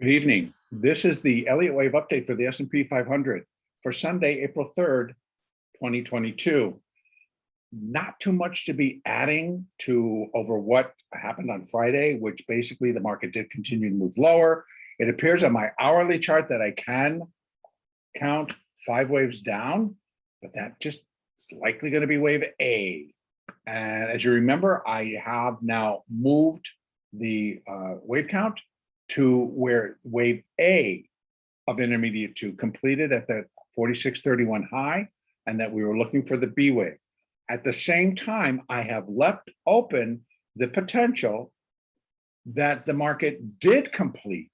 Good evening. This is the Elliott wave update for the S&P 500 for Sunday, April 3rd, 2022. Not too much to be adding to over what happened on Friday, which basically the market did continue to move lower. It appears on my hourly chart that I can count 5 waves down, but that just is likely going to be wave A. And as you remember, I have now moved the wave count to where wave A of intermediate 2 completed at the 46.31 high, and that we were looking for the B wave. At the same time, I have left open the potential that the market did complete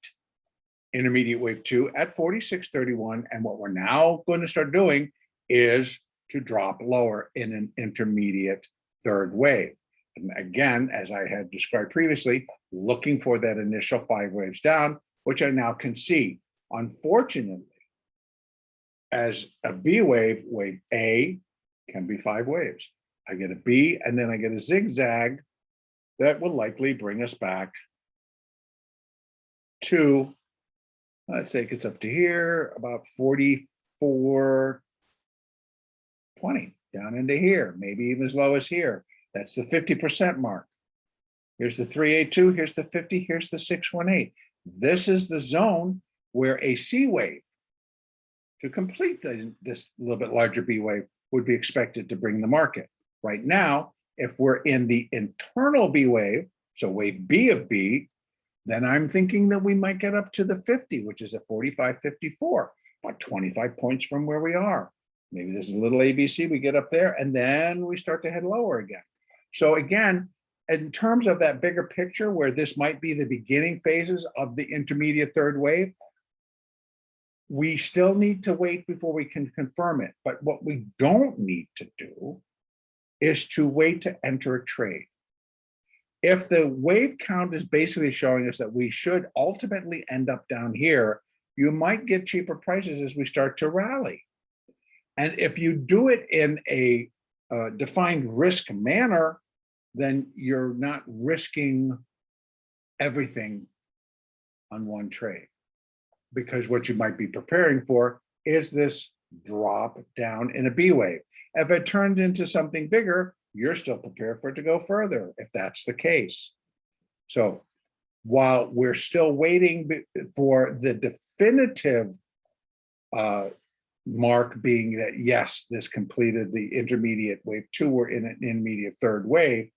intermediate wave 2 at 46.31, and what we're now going to start doing is to drop lower in an intermediate third wave. And again, as I had described previously, looking for that initial 5 waves down, which I now can see. Unfortunately, as a B wave, wave A can be 5 waves. I get a B, and then I get a zigzag that will likely bring us back to, let's say it gets up to here, about 44.20, down into here, maybe even as low as here. That's the 50% mark. Here's the 382, here's the 50, here's the 618. This is the zone where a C wave to complete this little bit larger B wave would be expected to bring the market. Right now, if we're in the internal B wave, so wave B of B, then I'm thinking that we might get up to the 50, which is at 45.54, about 25 points from where we are. Maybe this is a little ABC, we get up there, and then we start to head lower again. So again, in terms of that bigger picture where this might be the beginning phases of the intermediate third wave, we still need to wait before we can confirm it. But what we don't need to do is to wait to enter a trade. If the wave count is basically showing us that we should ultimately end up down here, you might get cheaper prices as we start to rally. And if you do it in a defined risk manner, then you're not risking everything on one trade, because what you might be preparing for is this drop down in a B wave. If it turns into something bigger, you're still prepared for it to go further, if that's the case. So while we're still waiting for the definitive mark being that, yes, this completed the intermediate wave 2, we're in an intermediate third wave,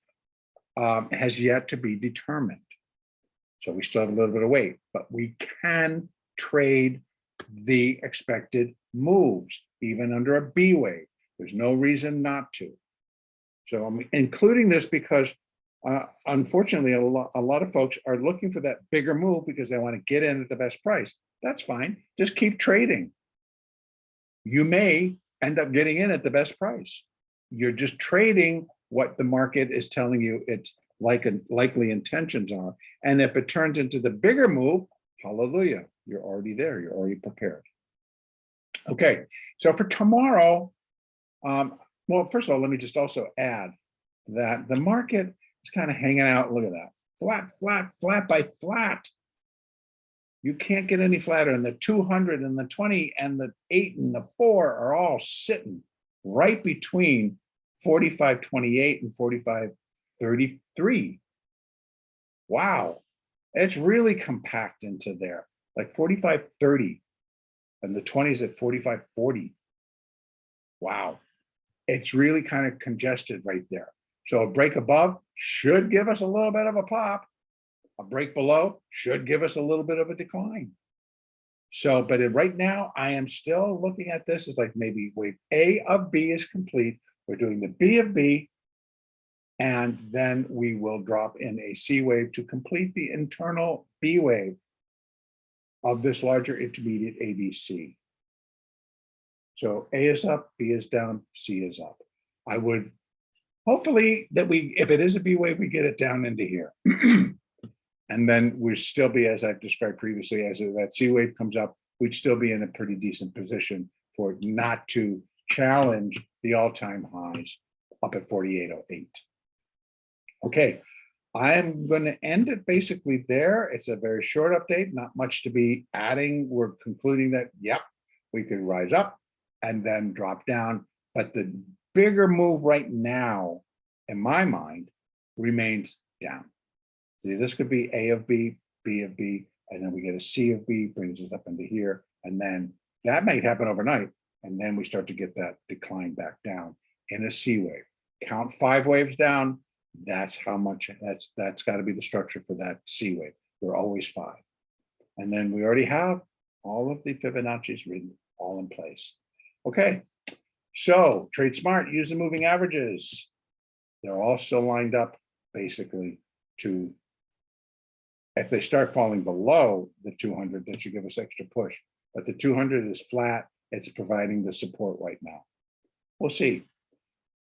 has yet to be determined. So we still have a little bit of wait, but we can trade the expected moves, even under a B wave. There's no reason not to. So I'm including this because unfortunately, a lot of folks are looking for that bigger move because they want to get in at the best price. That's fine. Just keep trading. You may end up getting in at the best price. You're just trading what the market is telling you its likely intentions are. And if it turns into the bigger move, hallelujah, you're already there. You're already prepared. Okay, so for tomorrow, well, first of all, let me just also add that the market is kind of hanging out. Look at that. Flat, flat, flat by flat. You can't get any flatter. And the 200 and the 20 and the 8 and the 4 are all sitting right between 45.28 and 45.33. Wow. It's really compact into there, like 45.30. And the 20s at 45.40. Wow. It's really kind of congested right there. So a break above should give us a little bit of a pop. A break below should give us a little bit of a decline. So, but right now, I am still looking at this as like maybe wave A of B is complete. We're doing the B of B, and then we will drop in a C wave to complete the internal B wave of this larger intermediate ABC. So A is up, B is down, C is up. I would hopefully that if it is a B wave, we get it down into here. And then we'd still be, as I've described previously, as that C wave comes up, we'd still be in a pretty decent position for it not to challenge the all-time highs up at 48.08. Okay, I am going to end it basically there. It's a very short update, not much to be adding. We're concluding that, yep, we could rise up and then drop down. But the bigger move right now, in my mind, remains down. See, this could be A of B, B of B, and then we get a C of B, brings us up into here. And then that might happen overnight. And then we start to get that decline back down in a C wave. Count 5 waves down. That's how much, that's got to be the structure for that C wave. They're always 5. And then we already have all of the Fibonacci's written all in place. Okay, so trade smart, use the moving averages. They're all still lined up basically to, if they start falling below the 200, that should give us extra push. But the 200 is flat. It's providing the support right now. We'll see.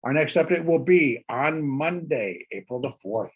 Our next update will be on Monday, April the 4th.